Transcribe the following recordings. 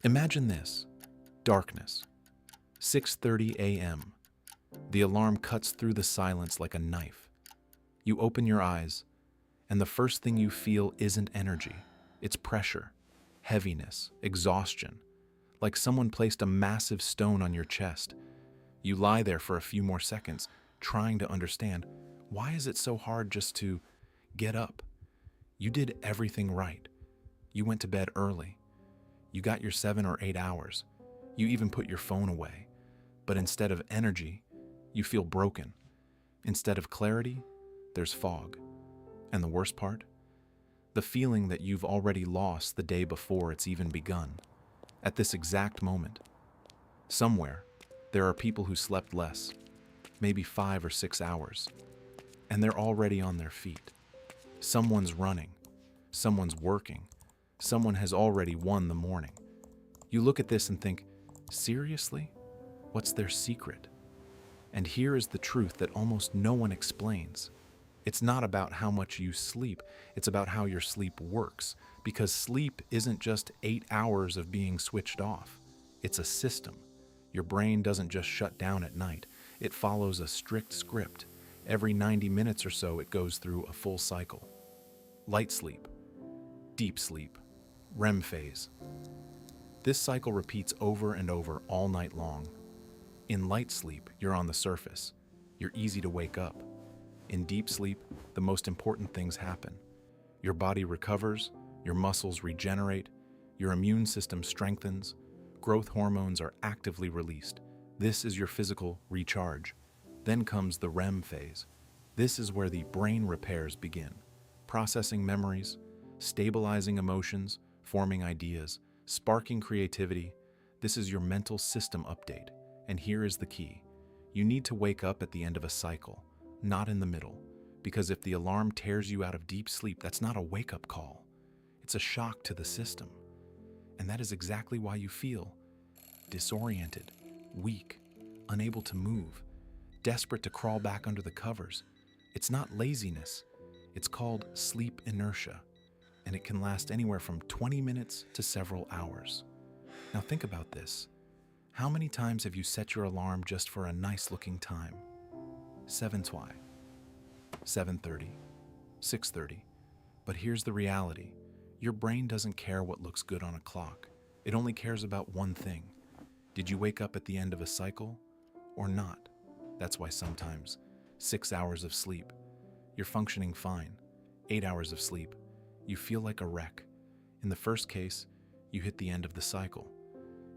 Imagine this: darkness, 6:30 a.m. The alarm cuts through the silence like a knife. You open your eyes, and the first thing you feel isn't energy. It's pressure, heaviness, exhaustion, like someone placed a massive stone on your chest. You lie there for a few more seconds, trying to understand, why is it so hard just to get up? You did everything right. You went to bed early. You got your 7 or 8 hours. You even put your phone away. But instead of energy, you feel broken. Instead of clarity, there's fog. And the worst part? The feeling that you've already lost the day before it's even begun. At this exact moment, somewhere, there are people who slept less, maybe 5 or 6 hours, and they're already on their feet. Someone's running, someone's working, someone has already won the morning. You look at this and think, seriously? What's their secret? And here is the truth that almost no one explains. It's not about how much you sleep, it's about how your sleep works. Because sleep isn't just 8 hours of being switched off. It's a system. Your brain doesn't just shut down at night. It follows a strict script. Every 90 minutes or so, it goes through a full cycle. Light sleep, deep sleep, REM phase. This cycle repeats over and over all night long. In light sleep, you're on the surface. You're easy to wake up. In deep sleep, the most important things happen. Your body recovers, your muscles regenerate, your immune system strengthens, growth hormones are actively released. This is your physical recharge. Then comes the REM phase. This is where the brain repairs begin. Processing memories, stabilizing emotions, forming ideas, sparking creativity. This is your mental system update. And here is the key. You need to wake up at the end of a cycle, not in the middle. Because if the alarm tears you out of deep sleep, that's not a wake-up call. It's a shock to the system. And that is exactly why you feel disoriented, weak, unable to move, desperate to crawl back under the covers. It's not laziness. It's called sleep inertia, and it can last anywhere from 20 minutes to several hours. Now think about this. How many times have you set your alarm just for a nice-looking time? 7 twi, 7:30, 6:30. But here's the reality. Your brain doesn't care what looks good on a clock. It only cares about one thing. Did you wake up at the end of a cycle or not? That's why sometimes 6 hours of sleep, you're functioning fine. 8 hours of sleep, you feel like a wreck. In the first case, you hit the end of the cycle.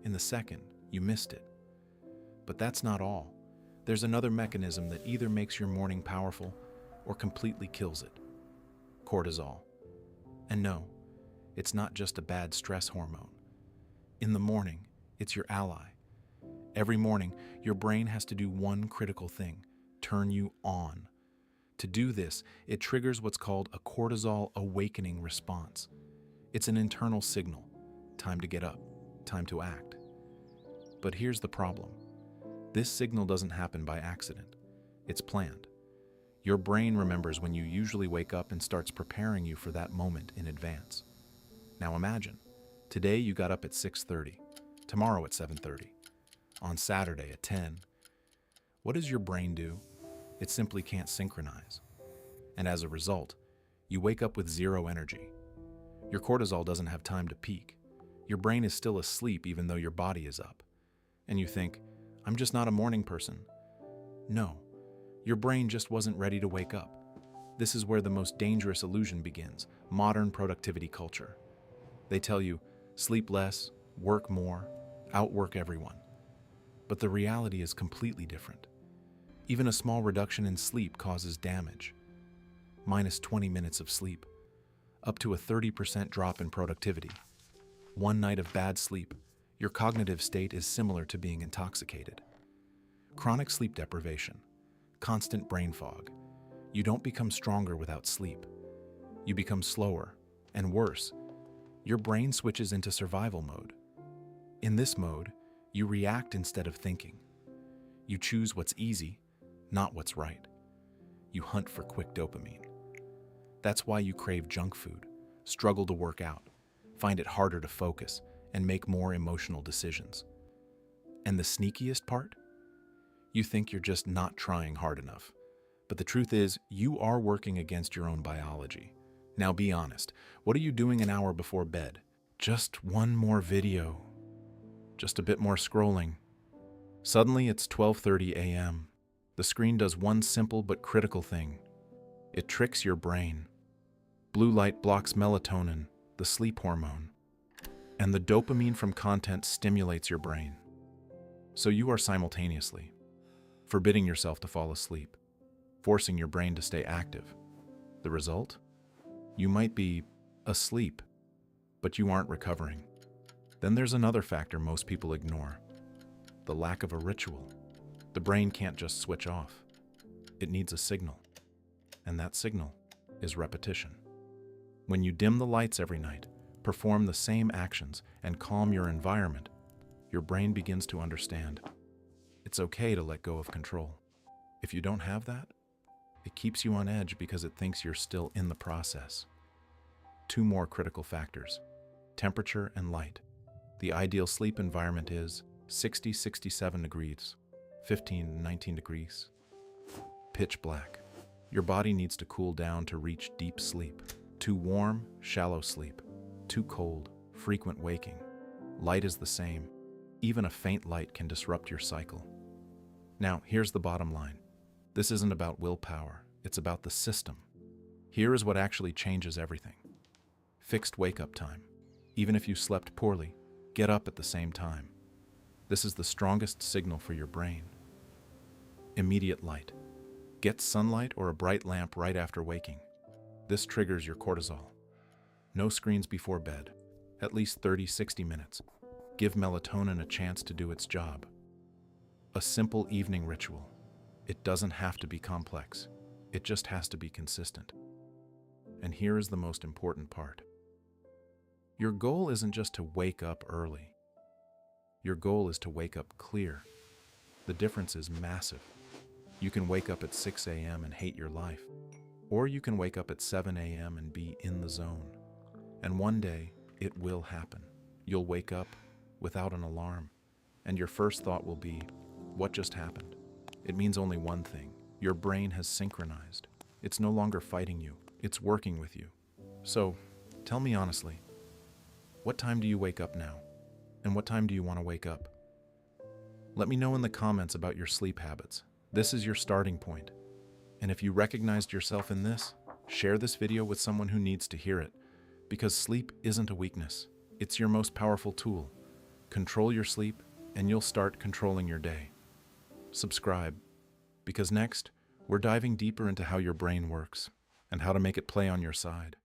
In the second, you missed it. But that's not all. There's another mechanism that either makes your morning powerful or completely kills it. Cortisol. And no, it's not just a bad stress hormone. In the morning, it's your ally. Every morning, your brain has to do one critical thing: turn you on. To do this, it triggers what's called a cortisol awakening response. It's an internal signal. Time to get up. Time to act. But here's the problem. This signal doesn't happen by accident. It's planned. Your brain remembers when you usually wake up and starts preparing you for that moment in advance. Now imagine, today you got up at 6:30, tomorrow at 7:30, on Saturday at 10. What does your brain do? It simply can't synchronize. And as a result, you wake up with zero energy. Your cortisol doesn't have time to peak. Your brain is still asleep even though your body is up. And you think, I'm just not a morning person. No, your brain just wasn't ready to wake up. This is where the most dangerous illusion begins: modern productivity culture. They tell you, sleep less, work more, outwork everyone. But the reality is completely different. Even a small reduction in sleep causes damage. Minus 20 minutes of sleep, up to a 30% drop in productivity. One night of bad sleep, your cognitive state is similar to being intoxicated. Chronic sleep deprivation, constant brain fog. You don't become stronger without sleep. You become slower, and worse, your brain switches into survival mode. In this mode, you react instead of thinking. You choose what's easy, not what's right. You hunt for quick dopamine. That's why you crave junk food, struggle to work out, find it harder to focus, and make more emotional decisions. And the sneakiest part? You think you're just not trying hard enough. But the truth is, you are working against your own biology. Now be honest, what are you doing an hour before bed? Just one more video. Just a bit more scrolling. Suddenly it's 12:30 a.m. The screen does one simple but critical thing. It tricks your brain. Blue light blocks melatonin, the sleep hormone, and the dopamine from content stimulates your brain. So you are simultaneously forbidding yourself to fall asleep, forcing your brain to stay active. The result? You might be asleep, but you aren't recovering. Then there's another factor most people ignore: the lack of a ritual. The brain can't just switch off. It needs a signal, and that signal is repetition. When you dim the lights every night, perform the same actions, and calm your environment, your brain begins to understand. It's okay to let go of control. If you don't have that, it keeps you on edge because it thinks you're still in the process. Two more critical factors: temperature and light. The ideal sleep environment is 60-67 degrees, 15-19 degrees. Pitch black. Your body needs to cool down to reach deep sleep. Too warm, shallow sleep. Too cold, frequent waking. Light is the same. Even a faint light can disrupt your cycle. Now, here's the bottom line. This isn't about willpower, it's about the system. Here is what actually changes everything. Fixed wake-up time. Even if you slept poorly, get up at the same time. This is the strongest signal for your brain. Immediate light. Get sunlight or a bright lamp right after waking. This triggers your cortisol. No screens before bed, at least 30-60 minutes. Give melatonin a chance to do its job. A simple evening ritual. It doesn't have to be complex. It just has to be consistent. And here is the most important part. Your goal isn't just to wake up early. Your goal is to wake up clear. The difference is massive. You can wake up at 6 a.m. and hate your life, or you can wake up at 7 a.m. and be in the zone. And one day, it will happen. You'll wake up without an alarm, and your first thought will be, what just happened? It means only one thing. Your brain has synchronized. It's no longer fighting you. It's working with you. So, tell me honestly, what time do you wake up now? And what time do you want to wake up? Let me know in the comments about your sleep habits. This is your starting point. And if you recognized yourself in this, share this video with someone who needs to hear it. Because sleep isn't a weakness. It's your most powerful tool. Control your sleep, and you'll start controlling your day. Subscribe, because next, we're diving deeper into how your brain works and how to make it play on your side.